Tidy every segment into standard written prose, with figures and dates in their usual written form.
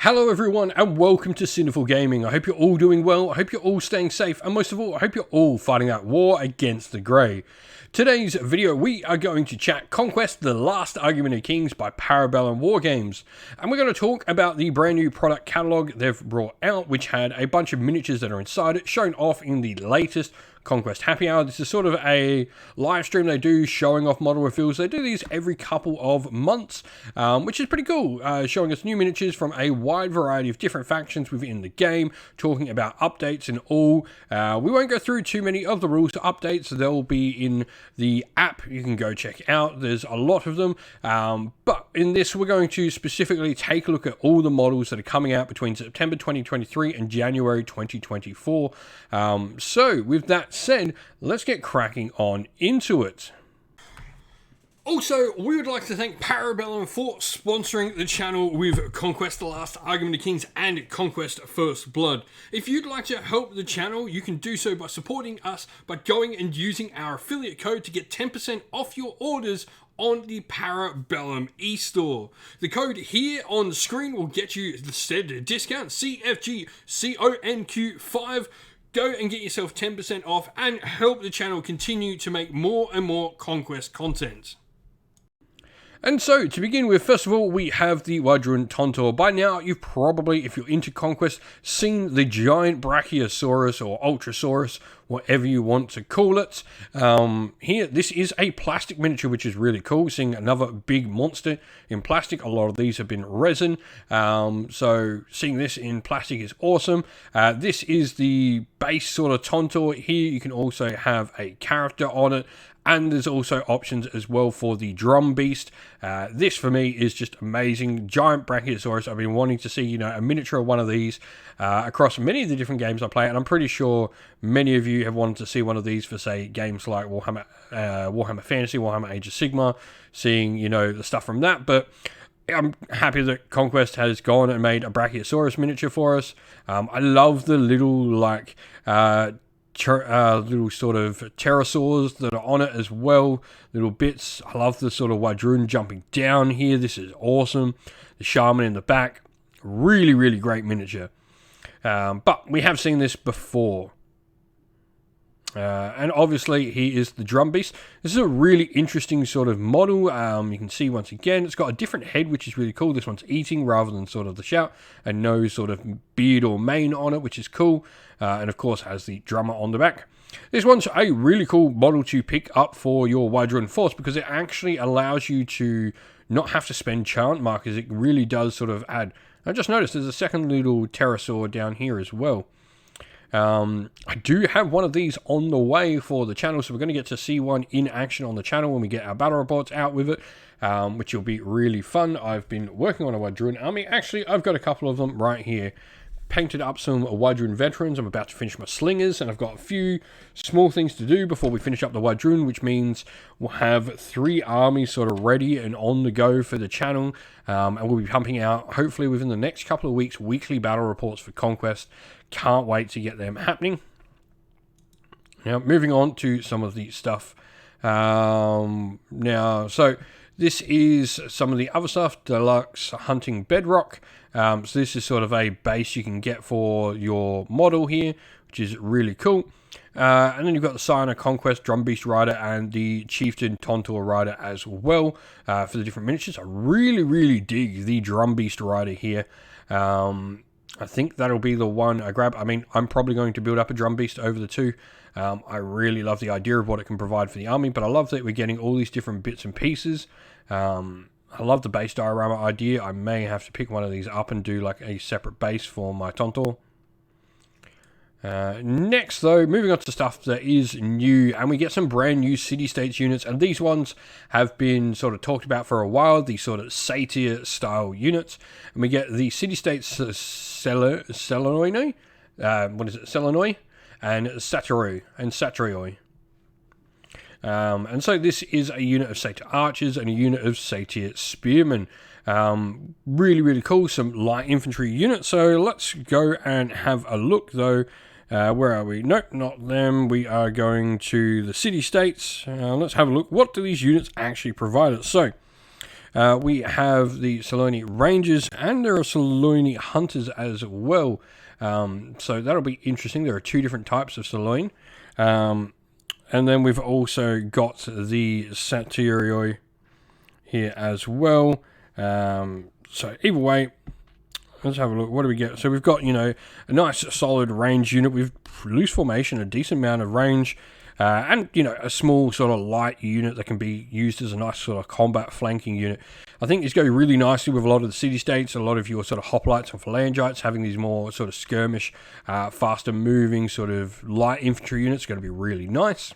Hello everyone and welcome to Sinful Gaming. I hope you're all doing well, I hope you're all staying safe, and most of all, I hope you're all fighting that war against the Grey. Today's video, we are going to chat Conquest, the Last Argument of Kings by Parabellum Wargames. And we're going to talk about the brand new product catalogue they've brought out, which had a bunch of miniatures that are inside it, shown off in the latest Conquest Happy Hour. This is sort of a live stream they do showing off model reveals. They do these every couple of months, which is pretty cool, showing us new miniatures from a wide variety of different factions within the game, talking about updates and all. We won't go through too many of the rules to updates. They'll be in the app you can go check out. There's a lot of them, but in this we're going to specifically take a look at all the models that are coming out between September 2023 and January 2024. So with that said, let's get cracking on into it. Also, we would like to thank Parabellum for sponsoring the channel with Conquest, the Last Argument of Kings and Conquest First Blood. If you'd like to help the channel, you can do so by supporting us by going and using our affiliate code to get 10% off your orders on the Parabellum e-store. The code here on the screen will get you the said discount, CFGCONQ5. Go and get yourself 10% off and help the channel continue to make more and more Conquest content. And so, to begin with, first of all, we have the Wadrun Tontor. By now, you've probably, if you're into Conquest, seen the giant Brachiosaurus or Ultrasaurus, whatever you want to call it. Here, this is a plastic miniature, which is really cool. Seeing another big monster in plastic. A lot of these have been resin. So, seeing this in plastic is awesome. This is the base sort of Tontor. Here, you can also have a character on it. And there's also options as well for the Drum Beast. This for me is just amazing. Giant Brachiosaurus. I've been wanting to see, a miniature of one of these across many of the different games I play. And I'm pretty sure many of you have wanted to see one of these for, say, games like Warhammer Fantasy, Warhammer Age of Sigmar, seeing, the stuff from that. But I'm happy that Conquest has gone and made a Brachiosaurus miniature for us. I love the little, little sort of pterosaurs that are on it as well, little bits. I love the sort of Wadrun jumping down here. This is awesome. The shaman in the back, really, really great miniature. But we have seen this before. And obviously he is the Drum Beast. This is a really interesting sort of model. You can see once again it's got a different head, which is really cool. This one's eating rather than sort of the shout, and no sort of beard or mane on it, which is cool. And of course has the drummer on the back. This one's a really cool model to pick up for your Wadrun force because it actually allows you to not have to spend chant markers. It really does sort of add. I just noticed there's a second little pterosaur down here as well. I do have one of these on the way for the channel, so we're going to get to see one in action on the channel when we get our battle reports out with it, which will be really fun. I've been working on a Wadrun army. Actually, I've got a couple of them right here. Painted up some Wadrun veterans. I'm about to finish my slingers, and I've got a few small things to do before we finish up the Wadrun, which means we'll have 3 armies sort of ready and on the go for the channel, and we'll be pumping out, hopefully within the next couple of weeks, weekly battle reports for Conquest. Can't wait to get them happening. Now, moving on to some of the stuff. So this is some of the other stuff. Deluxe Hunting Bedrock. So this is sort of a base you can get for your model here, which is really cool. And then you've got the Scion Conquest Drum Beast Rider and the Chieftain Tontor Rider as well for the different miniatures. I really, really dig the Drum Beast Rider here. I think that'll be the one I grab. I mean, I'm probably going to build up a Drum Beast over the two. I really love the idea of what it can provide for the army, but I love that we're getting all these different bits and pieces. I love the base diorama idea. I may have to pick one of these up and do like a separate base for my Tontor. Next, though, moving on to stuff that is new, and we get some brand new city-states units, and these ones have been sort of talked about for a while, these sort of satyr style units, and we get the city-states Selenoy, Selenoy, and Satyrioi. And so this is a unit of Satyr Archers and a unit of Satyr Spearmen. Really, really cool, some light infantry units, so let's go and have a look, though. Where are we? Nope, not them. We are going to the city-states. Let's have a look. What do these units actually provide us? So, We have the Saloni Rangers, and there are Saloni Hunters as well. So that'll be interesting. There are 2 different types of Saloni. And then we've also got the Satirioi here as well. So either way, let's have a look. What do we get? So we've got, a nice solid range unit with loose formation, a decent amount of range, and, a small sort of light unit that can be used as a nice sort of combat flanking unit. I think it's going really nicely with a lot of the city-states, a lot of your sort of hoplites and phalangites, having these more sort of skirmish, faster moving sort of light infantry units. Going to be really nice.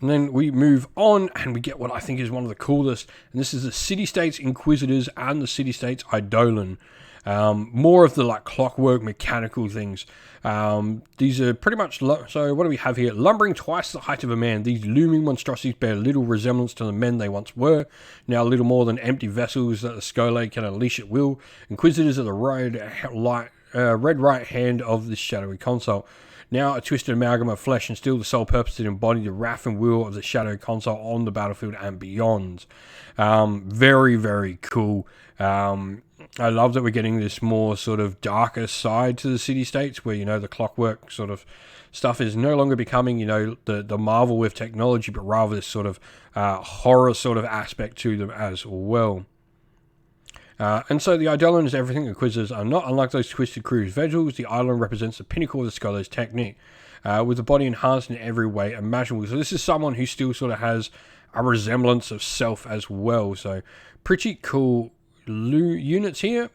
And then we move on and we get what I think is one of the coolest, and this is the City-States Inquisitors and the City-States Eidolon. More of the like clockwork mechanical things. These are pretty much, so what do we have here? Lumbering twice the height of a man, these looming monstrosities bear little resemblance to the men they once were, now little more than empty vessels that the Skole can unleash at will. Inquisitors are the red right hand of this shadowy console. Now a twisted amalgam of flesh and steel, the sole purpose to embody the wrath and will of the Shadow Console on the battlefield and beyond. Very, very cool. I love that we're getting this more sort of darker side to the city-states where, the clockwork sort of stuff is no longer becoming, the marvel with technology, but rather this sort of horror sort of aspect to them as well. And so the Eidolon is everything Inquisitors are not. Unlike those twisted crude vessels, the Eidolon represents the pinnacle of the Skole's technique, with the body enhanced in every way imaginable. So this is someone who still sort of has a resemblance of self as well. So pretty cool units here.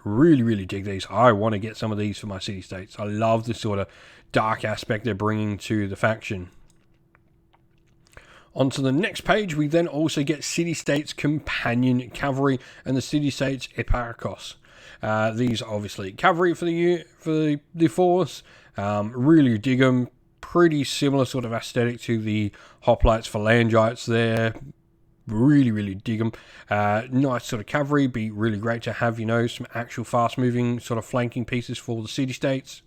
Really, really dig these. I want to get some of these for my city-states. I love the sort of dark aspect they're bringing to the faction. Onto the next page, we then also get City-States Companion Cavalry and the City-States Eparchos. These are obviously cavalry for the force. Really dig them. Pretty similar sort of aesthetic to the hoplites, phalangites there. Really, really dig them. Nice sort of cavalry. Be really great to have, some actual fast-moving sort of flanking pieces for the city-states.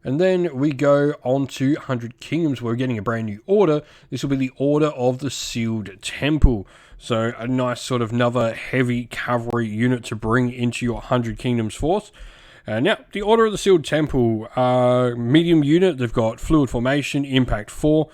And then we go on to 100 Kingdoms, where we're getting a brand new order. This will be the Order of the Sealed Temple. So a nice sort of another heavy cavalry unit to bring into your 100 Kingdoms force. Now, the Order of the Sealed Temple, medium unit. They've got fluid formation, impact 4.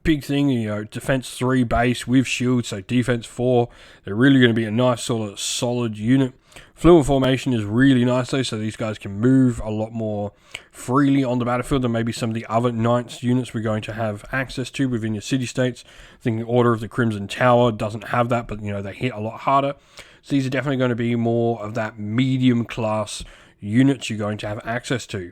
Big thing, defense 3 base with shield, so defense 4. They're really going to be a nice sort of solid unit. Fluid formation is really nice though, so these guys can move a lot more freely on the battlefield than maybe some of the other Knights units we're going to have access to within your city-states. I think the Order of the Crimson Tower doesn't have that, but they hit a lot harder. So these are definitely going to be more of that medium class units you're going to have access to.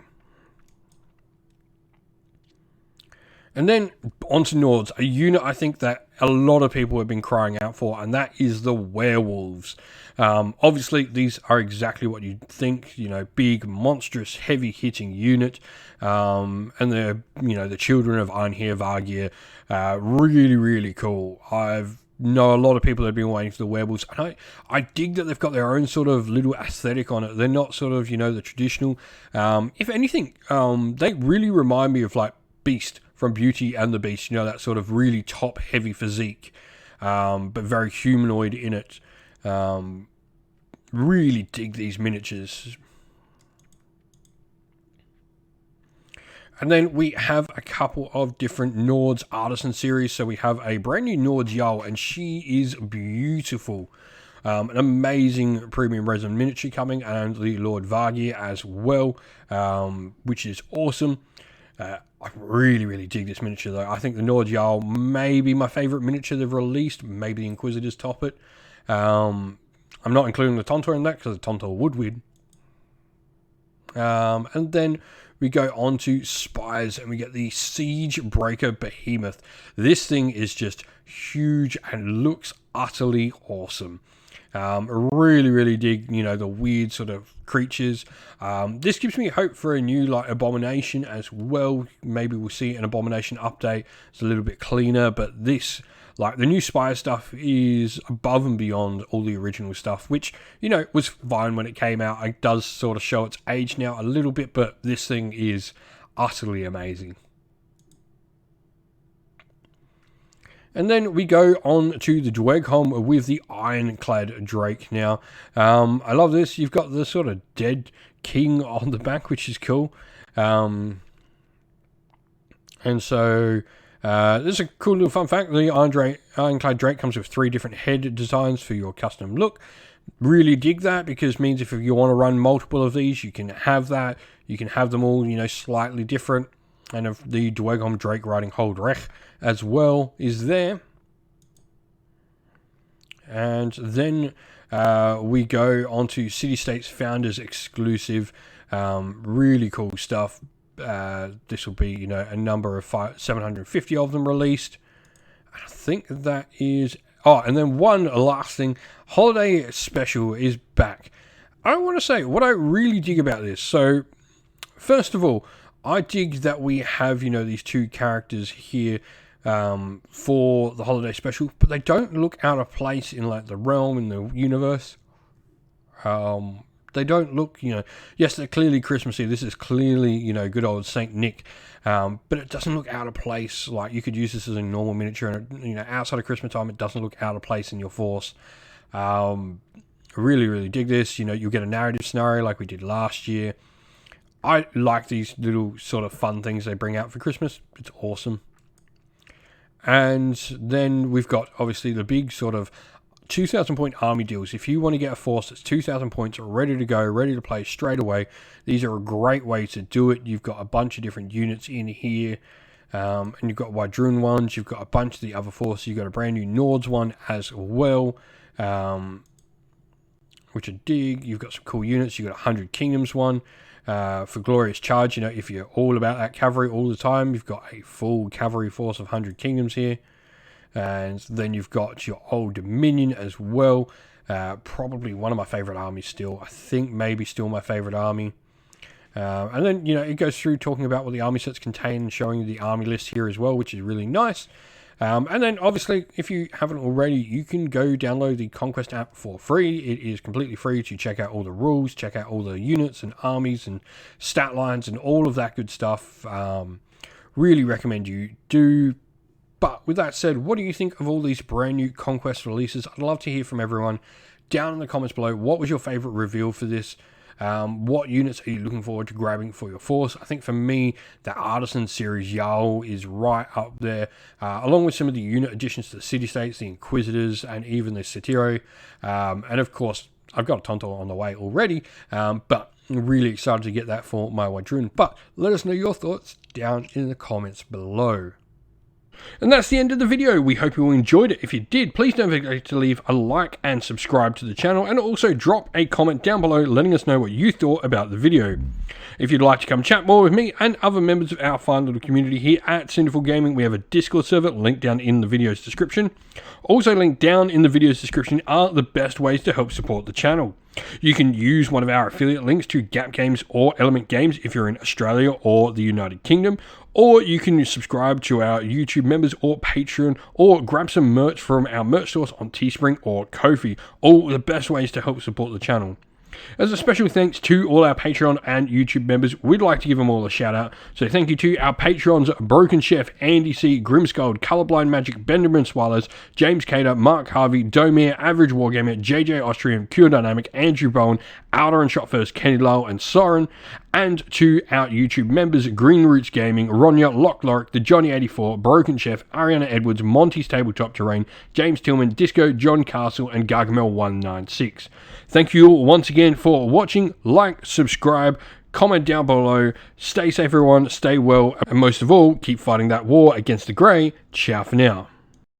And then onto Nords, a unit I think that a lot of people have been crying out for, and that is the werewolves. Obviously, these are exactly what you'd think, big, monstrous, heavy-hitting unit. And they're, the children of Einhir Vargir. Really, really cool. I've know a lot of people that have been waiting for the werewolves, and I dig that they've got their own sort of little aesthetic on it. They're not sort of, the traditional. If anything, they really remind me of like Beast from Beauty and the Beast, that sort of really top heavy physique, but very humanoid in it. Really dig these miniatures. And then we have a couple of different Nords Artisan series. So we have a brand new Nords Jarl, and she is beautiful. An amazing premium resin miniature coming, and the Lord Vargir as well, which is awesome. I really, really dig this miniature though. I think the Nords Jarl may be my favourite miniature they've released. Maybe the Inquisitors top it. I'm not including the Tontor in that because the Tontor would win. And then we go on to Spires, and we get the Siege Breaker Behemoth. This thing is just huge and looks utterly awesome. Really, really dig, the weird sort of creatures. This gives me hope for a new, Abomination as well. Maybe we'll see an Abomination update. It's a little bit cleaner, but this, the new Spire stuff is above and beyond all the original stuff, which, was fine when it came out. It does sort of show its age now a little bit, but this thing is utterly amazing. And then we go on to the Dweghom with the Ironclad Drake. Now, I love this. You've got the sort of dead king on the back, which is cool. And so this is a cool little fun fact. The Ironclad Drake comes with 3 different head designs for your custom look. Really dig that, because it means if you want to run multiple of these, you can have that. You can have them all, slightly different. And if the Dweghom Drake riding Holdrech as well is there. And then we go on to City States Founders exclusive. Really cool stuff. This will be, a number of 750 of them released. I think that is... Oh, and then one last thing. Holiday Special is back. I want to say what I really dig about this. So, first of all, I dig that we have, these 2 characters here for the Holiday Special, but they don't look out of place in, like, the realm, in the universe. They don't look, yes, they're clearly Christmassy. This is clearly, good old Saint Nick. But it doesn't look out of place. Like, you could use this as a normal miniature, and, outside of Christmas time, it doesn't look out of place in your force. Really, really dig this. You'll get a narrative scenario like we did last year. I like these little sort of fun things they bring out for Christmas. It's awesome. And then we've got, obviously, the big sort of 2,000 point army deals. If you want to get a force that's 2,000 points, ready to go, ready to play straight away, these are a great way to do it. You've got a bunch of different units in here. And you've got Wadrun ones. You've got a bunch of the other forces. You've got a brand new Nords one as well. Which I dig. You've got some cool units. You've got a 100 Kingdoms one. For Glorious Charge, if you're all about that cavalry all the time, you've got a full cavalry force of 100 Kingdoms here. And then you've got your Old Dominion as well. Probably one of my favorite armies still. I think maybe still my favorite army. And then, it goes through talking about what the army sets contain and showing you the army list here as well, which is really nice. And then, obviously, if you haven't already, you can go download the Conquest app for free. It is completely free to check out all the rules, check out all the units and armies and stat lines and all of that good stuff. Really recommend you do. But with that said, what do you think of all these brand new Conquest releases? I'd love to hear from everyone down in the comments below. What was your favorite reveal for this? What units are you looking forward to grabbing for your force? I think for me, the Artisan Series Jarl is right up there, along with some of the unit additions to the City-States, the Inquisitors, and even the Satiro. And of course, I've got a Tonto on the way already, but I'm really excited to get that for my Wadrun. But let us know your thoughts down in the comments below. And that's the end of the video. We hope you all enjoyed it. If you did, please don't forget to leave a like and subscribe to the channel, and also drop a comment down below letting us know what you thought about the video. If you'd like to come chat more with me and other members of our fine little community here at Sinful Gaming, we have a Discord server linked down in the video's description. Also linked down in the video's description are the best ways to help support the channel. You can use one of our affiliate links to Gap Games or Element Games if you're in Australia or the United Kingdom, or you can subscribe to our YouTube members or Patreon, or grab some merch from our merch stores on Teespring or Ko-fi. All the best ways to help support the channel. As a special thanks to all our Patreon and YouTube members, we'd like to give them all a shout out. So thank you to our Patrons: Broken Chef, Andy C, Grimscold, Colorblind Magic, Benjamin Swallows, James Cater, Mark Harvey, Domir, Average Wargamer, JJ Austrian, Cure Dynamic, Andrew Bowen, Outer and Shot First, Kenny Lowell, and Soren. And to our YouTube members: Green Roots Gaming, Ronya, Lock Lorick, The Johnny84, Broken Chef, Ariana Edwards, Monty's Tabletop Terrain, James Tillman, Disco, John Castle, and Gargamel196. Thank you all once again for watching. Like, subscribe, comment down below. Stay safe everyone, stay well, and most of all, keep fighting that war against the Grey. Ciao for now.